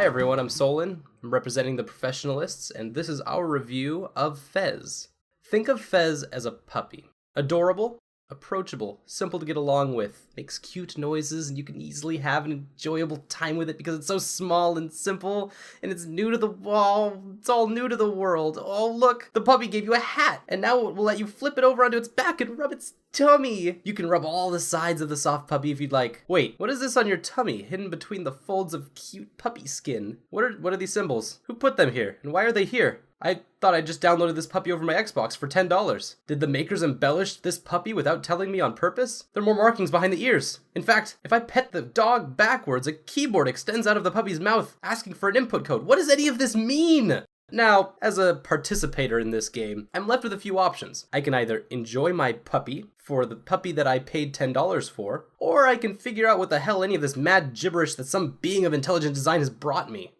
Hi everyone, I'm Solon. I'm representing the Professionalists, and this is our review of FEZ. Think of FEZ as a puppy. Adorable, approachable, simple to get along with, makes cute noises, and you can easily have an enjoyable time with it because it's so small and simple, and it's new to the wall. It's all new to the world. Oh look, the puppy gave you a hat, and now it will let you flip it over onto its back and rub its tummy. You can rub all the sides of the soft puppy if you'd like. Wait, what is this on your tummy, hidden between the folds of cute puppy skin? What are these symbols? Who put them here, and why are they here? I thought I just downloaded this puppy over my Xbox for $10. Did the makers embellish this puppy without telling me on purpose? There are more markings behind the ears. In fact, if I pet the dog backwards, a keyboard extends out of the puppy's mouth, asking for an input code. What does any of this mean? Now, as a participator in this game, I'm left with a few options. I can either enjoy my puppy for the puppy that I paid $10 for, or I can figure out what the hell any of this mad gibberish that some being of intelligent design has brought me.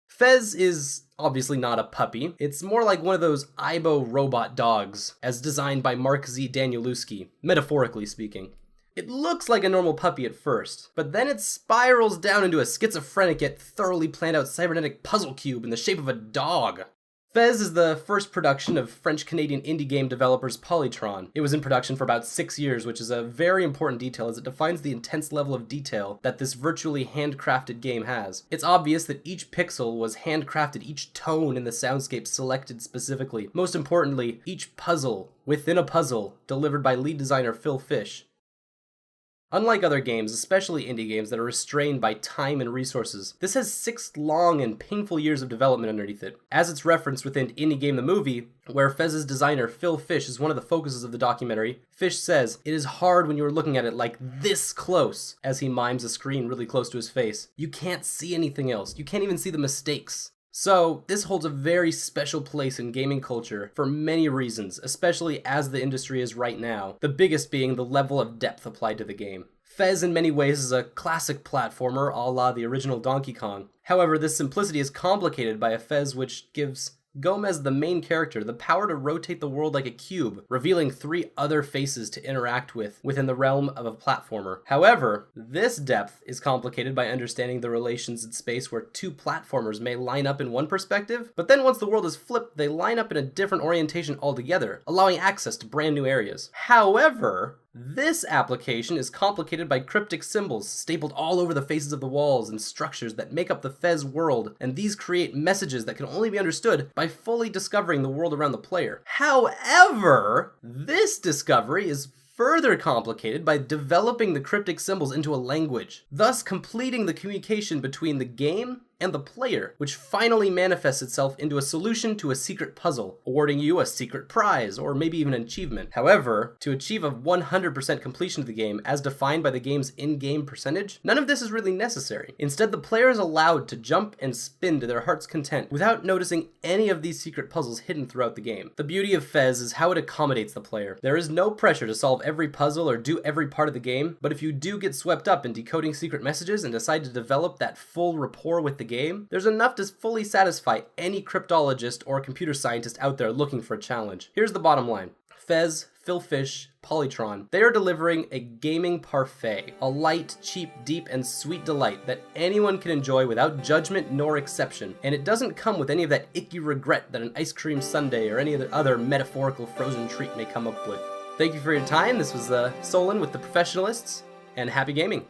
FEZ is obviously not a puppy. It's more like one of those Aibo robot dogs, as designed by Mark Z. Danielewski, metaphorically speaking. It looks like a normal puppy at first, but then it spirals down into a schizophrenic yet thoroughly planned out cybernetic puzzle cube in the shape of a dog. FEZ is the first production of French-Canadian indie game developers Polytron. It was in production for about 6 years, which is a very important detail as it defines the intense level of detail that this virtually handcrafted game has. It's obvious that each pixel was handcrafted, each tone in the soundscape selected specifically. Most importantly, each puzzle within a puzzle delivered by lead designer Phil Fish. Unlike other games, especially indie games that are restrained by time and resources, this has 6 long and painful years of development underneath it. As it's referenced within Indie Game the Movie, where FEZ's designer Phil Fish is one of the focuses of the documentary, Fish says, "It is hard when you are looking at it like this close," as he mimes a screen really close to his face. You can't see anything else. You can't even see the mistakes. So, this holds a very special place in gaming culture for many reasons, especially as the industry is right now, the biggest being the level of depth applied to the game. FEZ in many ways is a classic platformer a la the original Donkey Kong. However, this simplicity is complicated by a FEZ which gives Gomez, the main character, the power to rotate the world like a cube, revealing 3 other faces to interact with within the realm of a platformer. However, this depth is complicated by understanding the relations in space where 2 platformers may line up in one perspective, but then once the world is flipped, they line up in a different orientation altogether, allowing access to brand new areas. However, this application is complicated by cryptic symbols stapled all over the faces of the walls and structures that make up the FEZ world, and these create messages that can only be understood by fully discovering the world around the player. However, this discovery is further complicated by developing the cryptic symbols into a language, thus completing the communication between the game and the player, which finally manifests itself into a solution to a secret puzzle, awarding you a secret prize, or maybe even an achievement. However, to achieve a 100% completion of the game, as defined by the game's in-game percentage, none of this is really necessary. Instead, the player is allowed to jump and spin to their heart's content without noticing any of these secret puzzles hidden throughout the game. The beauty of FEZ is how it accommodates the player. There is no pressure to solve every puzzle or do every part of the game, but if you do get swept up in decoding secret messages and decide to develop that full rapport with the game, there's enough to fully satisfy any cryptologist or computer scientist out there looking for a challenge. Here's the bottom line. FEZ, Phil Fish, Polytron, they are delivering a gaming parfait, a light, cheap, deep, and sweet delight that anyone can enjoy without judgment nor exception, and it doesn't come with any of that icky regret that an ice cream sundae or any other metaphorical frozen treat may come up with. Thank you for your time. This was Solon with the Professionalists, and happy gaming.